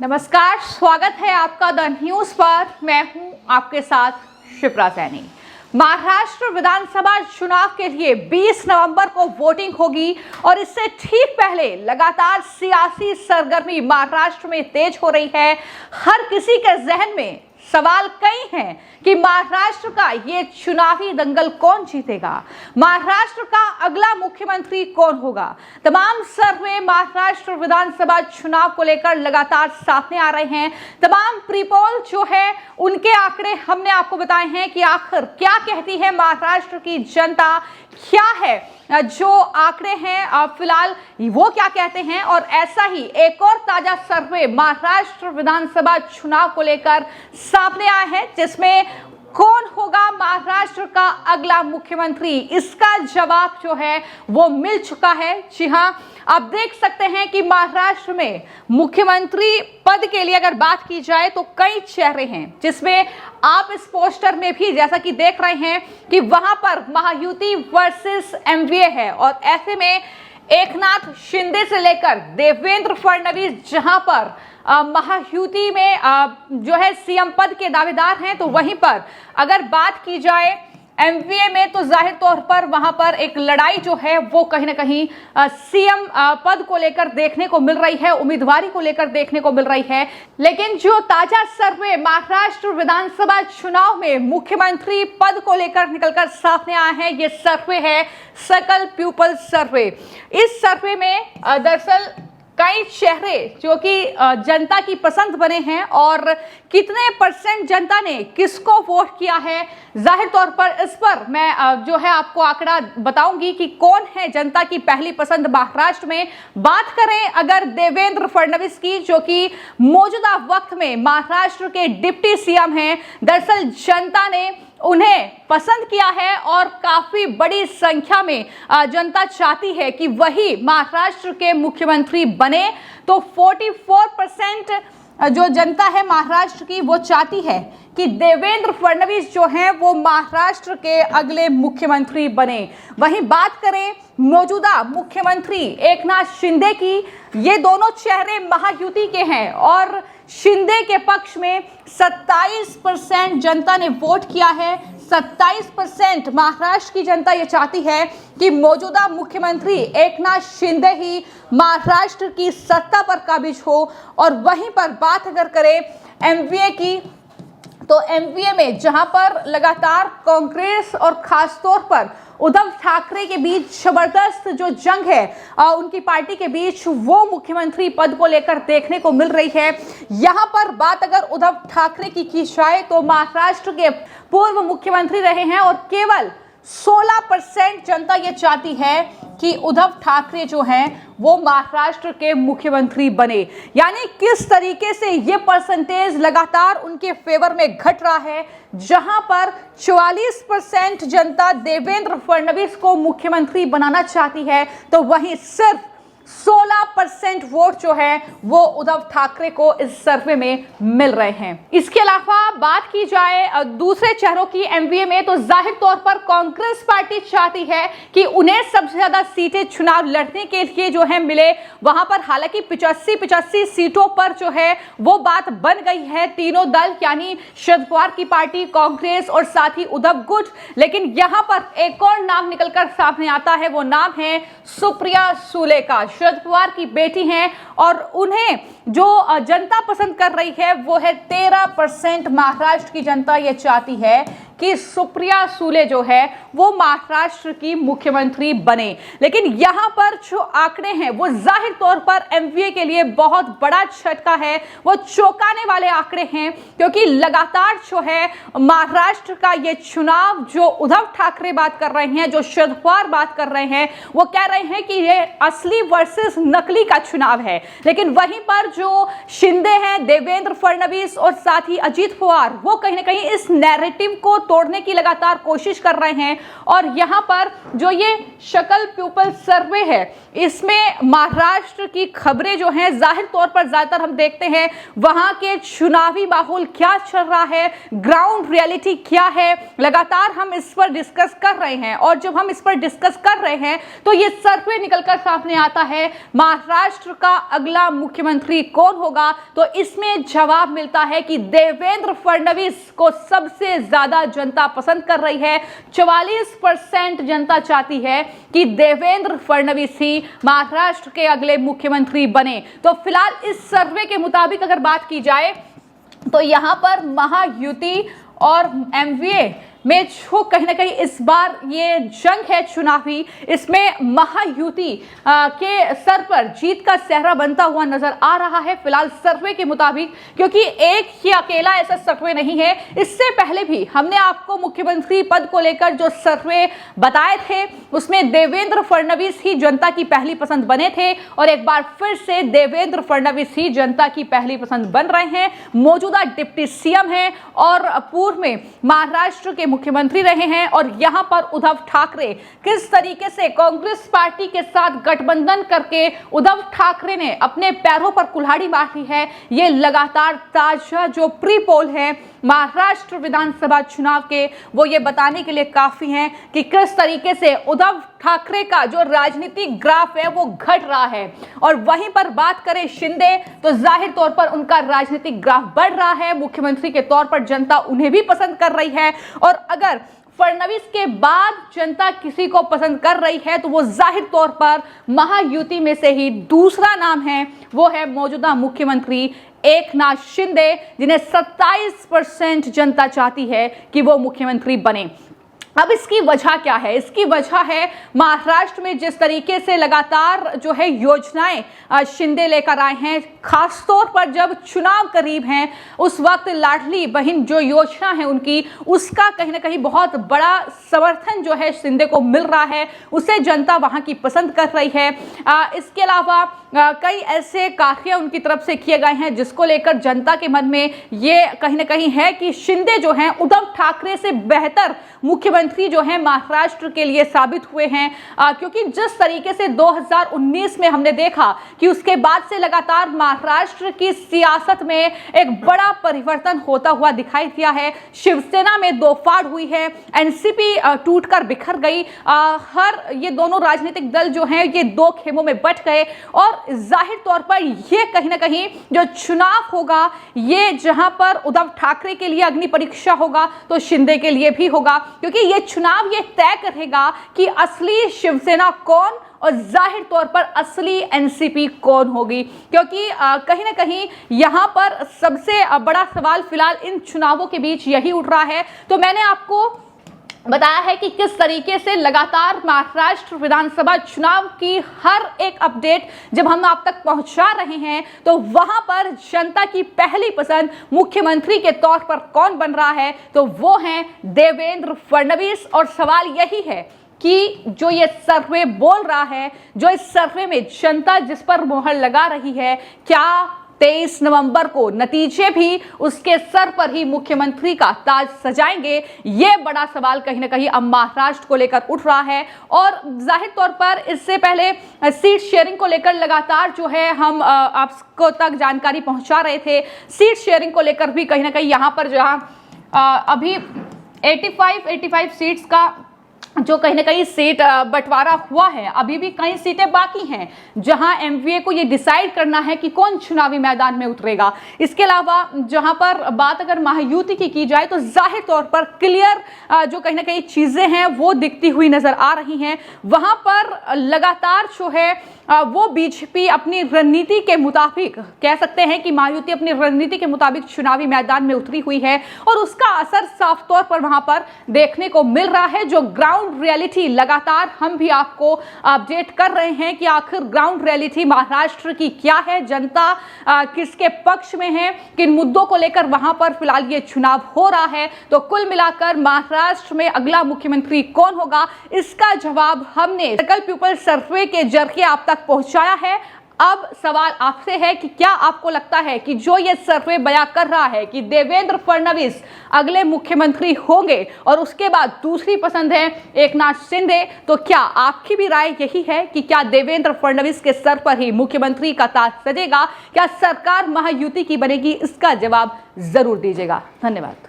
नमस्कार, स्वागत है आपका द न्यूज पर। मैं हूं आपके साथ शिप्रा सैनी। महाराष्ट्र विधानसभा चुनाव के लिए 20 नवंबर को वोटिंग होगी और इससे ठीक पहले लगातार सियासी सरगर्मी महाराष्ट्र में तेज हो रही है। हर किसी के जहन में सवाल कई हैं कि महाराष्ट्र का ये चुनावी दंगल कौन जीतेगा, महाराष्ट्र का अगला मुख्यमंत्री कौन होगा। तमाम सर्वे महाराष्ट्र विधानसभा चुनाव को लेकर लगातार सामने आ रहे हैं। तमाम प्रीपोल जो है उनके आंकड़े हमने आपको बताए हैं कि आखिर क्या कहती है महाराष्ट्र की जनता, क्या है जो आंकड़े हैं फिलहाल वो क्या कहते हैं। और ऐसा ही एक और ताजा सर्वे महाराष्ट्र विधानसभा चुनाव को लेकर सामने आया है, जिसमें कौन होगा महाराष्ट्र का अगला मुख्यमंत्री, इसका जवाब जो है वो मिल चुका है। जी हां, आप देख सकते हैं कि महाराष्ट्र में मुख्यमंत्री पद के लिए अगर बात की जाए तो कई चेहरे हैं, जिसमें आप इस पोस्टर में भी जैसा कि देख रहे हैं कि वहां पर महायुति वर्सेस एमवीए है। और ऐसे में एकनाथ शिंदे से लेकर देवेंद्र फडणवीस जहां पर महायुति में जो है सीएम पद के दावेदार हैं, तो वहीं पर अगर बात की जाए एमवीए में तो जाहिर तौर पर वहां पर एक लड़ाई जो है वो कहीं ना कहीं सीएम पद को लेकर देखने को मिल रही है, उम्मीदवारी को लेकर देखने को मिल रही है। लेकिन जो ताजा सर्वे महाराष्ट्र विधानसभा चुनाव में मुख्यमंत्री पद को लेकर निकलकर सामने आया है, ये सर्वे है सकल पीपल सर्वे। इस सर्वे में दरअसल कई चेहरे जो कि जनता की पसंद बने हैं और कितने परसेंट जनता ने किसको वोट किया है, जाहिर तौर पर इस पर मैं जो है आपको आंकड़ा बताऊंगी कि कौन है जनता की पहली पसंद महाराष्ट्र में। बात करें अगर देवेंद्र फडणवीस की, जो कि मौजूदा वक्त में महाराष्ट्र के डिप्टी सीएम हैं, दरअसल जनता ने उन्हें पसंद किया है और काफी बड़ी संख्या में जनता चाहती है कि वही महाराष्ट्र के मुख्यमंत्री बने। तो 44% जो जनता है महाराष्ट्र की वो चाहती है कि देवेंद्र फडणवीस जो हैं वो महाराष्ट्र के अगले मुख्यमंत्री बने। वहीं बात करें मौजूदा मुख्यमंत्री एकनाथ शिंदे की, ये दोनों चेहरे महायुति के हैं और शिंदे के पक्ष में 27% जनता ने वोट किया है। 27% महाराष्ट्र की जनता ये चाहती है कि मौजूदा मुख्यमंत्री एकनाथ शिंदे ही महाराष्ट्र की सत्ता पर काबिज हो। और वहीं पर बात अगर करें एमवीए की, तो एमवीए में जहां पर लगातार कांग्रेस और खासतौर पर उद्धव ठाकरे के बीच जबरदस्त जो जंग है उनकी पार्टी के बीच, वो मुख्यमंत्री पद को लेकर देखने को मिल रही है। यहां पर बात अगर उद्धव ठाकरे की जाए तो महाराष्ट्र के पूर्व मुख्यमंत्री रहे हैं और केवल 16% जनता ये चाहती है कि उद्धव ठाकरे जो हैं वो महाराष्ट्र के मुख्यमंत्री बने। यानी किस तरीके से ये परसेंटेज लगातार उनके फेवर में घट रहा है, जहां पर 44% जनता देवेंद्र फडणवीस को मुख्यमंत्री बनाना चाहती है, तो वहीं सिर्फ 16% वोट जो है वो उद्धव ठाकरे को इस सर्वे में मिल रहे हैं। इसके अलावा बात की जाए दूसरे चेहरों की एमवीए में, तो जाहिर तौर पर कांग्रेस पार्टी चाहती है कि उन्हें सबसे ज्यादा सीटें चुनाव लड़ने के लिए जो है मिले। वहां पर हालांकि 85 सीटों पर जो है वो बात बन गई है, तीनों दल यानी शरद पवार की पार्टी, कांग्रेस और साथ ही उद्धव गुट। लेकिन यहां पर एक और नाम निकलकर सामने आता है, वो नाम है सुप्रिया सुले का। शरद पवार की बेटी हैं और उन्हें जो जनता पसंद कर रही है वो है 13% महाराष्ट्र की जनता ये चाहती है कि सुप्रिया सुले जो है वो महाराष्ट्र की मुख्यमंत्री बने। लेकिन यहां पर जो आंकड़े हैं वो जाहिर तौर पर एमवीए के लिए बहुत बड़ा झटका है, वो चौंकाने वाले आंकड़े हैं, क्योंकि लगातार जो है महाराष्ट्र का ये चुनाव जो उद्धव ठाकरे बात कर रहे हैं, जो शरद पवार बात कर रहे हैं, वो कह रहे हैं कि ये असली वर्सेस नकली का चुनाव है। लेकिन वहीं पर जो शिंदे हैं, देवेंद्र फडणवीस और साथ ही अजीत पवार, वो कहीं ना कहीं इस नैरेटिव को तोड़ने की लगातार कोशिश कर रहे हैं। और यहाँ पर जो ये शकल पीपल सर्वे है, इसमें महाराष्ट्र की खबरें जो हैं जाहिर तौर पर ज्यादातर हम देखते हैं वहां के चुनावी माहौल क्या चल रहा है, ग्राउंड रियलिटी क्या है, लगातार हम इस पर डिस्कस कर रहे हैं। और जब हम इस पर डिस्कस कर रहे हैं तो ये सर्वे निकलकर सामने आता है महाराष्ट्र का अगला मुख्यमंत्री कौन होगा, तो इसमें जवाब मिलता है कि देवेंद्र फडणवीस को सबसे ज्यादा जनता पसंद कर रही है। 44% जनता चाहती है कि देवेंद्र फडणवीस ही महाराष्ट्र के अगले मुख्यमंत्री बने। तो फिलहाल इस सर्वे के मुताबिक अगर बात की जाए तो यहां पर महायुति और एमवीए में जो कहीं ना कहीं इस बार ये जंग है चुनावी, इसमें महायुति के सर पर जीत का सेहरा बनता हुआ नजर आ रहा है फिलहाल सर्वे के मुताबिक, क्योंकि एक ही अकेला ऐसा सर्वे नहीं है। इससे पहले भी हमने आपको मुख्यमंत्री पद को लेकर जो सर्वे बताए थे उसमें देवेंद्र फडणवीस ही जनता की पहली पसंद बने थे, और एक बार फिर से देवेंद्र फडणवीस ही जनता की पहली पसंद बन रहे हैं। मौजूदा डिप्टी सीएम हैं और पूर्व में महाराष्ट्र के मुख्यमंत्री रहे हैं। और यहां पर उद्धव ठाकरे किस तरीके से कांग्रेस पार्टी के साथ गठबंधन करके उद्धव ठाकरे ने अपने पैरों पर कुल्हाड़ी मारी है, ये लगातार ताजा जो प्री पोल है महाराष्ट्र विधानसभा चुनाव के, वो ये बताने के लिए काफी हैं कि किस तरीके से उद्धव ठाकरे का जो राजनीतिक ग्राफ है वो घट रहा है। और वहीं पर बात करें शिंदे तो जाहिर तौर पर उनका राजनीतिक ग्राफ बढ़ रहा है, मुख्यमंत्री के तौर पर जनता उन्हें भी पसंद कर रही है। और अगर फडणवीस के बाद जनता किसी को पसंद कर रही है तो वो जाहिर तौर पर महायुति में से ही दूसरा नाम है, वो है मौजूदा मुख्यमंत्री एकनाथ शिंदे, जिन्हें 27% जनता चाहती है कि वो मुख्यमंत्री बने। अब इसकी वजह क्या है? इसकी वजह है महाराष्ट्र में जिस तरीके से लगातार जो है योजनाएं शिंदे लेकर आए हैं, खासतौर पर जब चुनाव करीब हैं उस वक्त लाडली बहन जो योजना है उनकी, उसका कहीं ना कहीं बहुत बड़ा समर्थन जो है शिंदे को मिल रहा है, उसे जनता वहां की पसंद कर रही है। इसके अलावा कई ऐसे कार्य उनकी तरफ से किए गए हैं जिसको लेकर जनता के मन में ये कहीं ना कहीं है कि शिंदे जो हैं उद्धव ठाकरे से बेहतर मुख्यमंत्री जो हैं महाराष्ट्र के लिए साबित हुए हैं। क्योंकि जिस तरीके से 2019 में हमने देखा कि उसके बाद से लगातार महाराष्ट्र की सियासत में एक बड़ा परिवर्तन होता हुआ दिखाई दिया है। शिवसेना में दो फाड़ हुई है, एनसीपी टूटकर बिखर गई, हर ये दोनों राजनीतिक दल जो हैं ये दो खेमों में बट गए। और जाहिर तौर पर ये कहीं ना कहीं जो चुनाव होगा ये जहां पर उद्धव ठाकरे के लिए अग्नि परीक्षा होगा तो शिंदे के लिए भी होगा, क्योंकि ये चुनाव ये तय करेगा कि असली शिवसेना कौन और जाहिर तौर पर असली एनसीपी कौन होगी। क्योंकि कहीं ना कहीं यहां पर सबसे बड़ा सवाल फिलहाल इन चुनावों के बीच यही उठ रहा है। तो मैंने आपको बताया है कि किस तरीके से लगातार महाराष्ट्र विधानसभा चुनाव की हर एक अपडेट जब हम आप तक पहुंचा रहे हैं तो वहां पर जनता की पहली पसंद मुख्यमंत्री के तौर पर कौन बन रहा है, तो वो हैं देवेंद्र फडणवीस। और सवाल यही है कि जो ये सर्वे बोल रहा है, जो इस सर्वे में जनता जिस पर मोहर लगा रही है, क्या 23 नवंबर को नतीजे भी उसके सर पर ही मुख्यमंत्री का ताज सजाएंगे? ये बड़ा सवाल कहीं ना कहीं अब महाराष्ट्र को लेकर उठ रहा है। और जाहिर तौर पर इससे पहले सीट शेयरिंग को लेकर लगातार जो है हम आपको तक जानकारी पहुंचा रहे थे। सीट शेयरिंग को लेकर भी कहीं ना कहीं यहाँ पर जहाँ अभी 85 सीट्स का जो कहीं ना कहीं सीट बंटवारा हुआ है, अभी भी कई सीटें बाकी हैं जहां एमवीए को ये डिसाइड करना है कि कौन चुनावी मैदान में उतरेगा। इसके अलावा जहां पर बात अगर महायुति की जाए तो जाहिर तौर पर क्लियर जो कहीं ना कहीं चीजें हैं वो दिखती हुई नजर आ रही हैं। वहां पर लगातार जो है वो बीजेपी अपनी रणनीति के मुताबिक कह सकते हैं कि महायुति अपनी रणनीति के मुताबिक चुनावी मैदान में उतरी हुई है और उसका असर साफ तौर पर वहां पर देखने को मिल रहा है। जो ग्राउंड रियलिटी लगातार हम भी आपको अपडेट कर रहे हैं कि आखिर ग्राउंड रियलिटी महाराष्ट्र की क्या है, जनता किसके पक्ष में है, किन मुद्दों को लेकर वहां पर फिलहाल ये चुनाव हो रहा है। तो कुल मिलाकर महाराष्ट्र में अगला मुख्यमंत्री कौन होगा, इसका जवाब हमने सकल पीपल सर्वे के जरिए आप तक पहुंचाया है। अब सवाल आपसे है कि क्या आपको लगता है कि जो ये सर्वे बयां कर रहा है कि देवेंद्र फडणवीस अगले मुख्यमंत्री होंगे और उसके बाद दूसरी पसंद है एकनाथ शिंदे, तो क्या आपकी भी राय यही है कि क्या देवेंद्र फडणवीस के सर पर ही मुख्यमंत्री का ताज सजेगा? क्या सरकार महायुति की बनेगी? इसका जवाब जरूर दीजिएगा। धन्यवाद।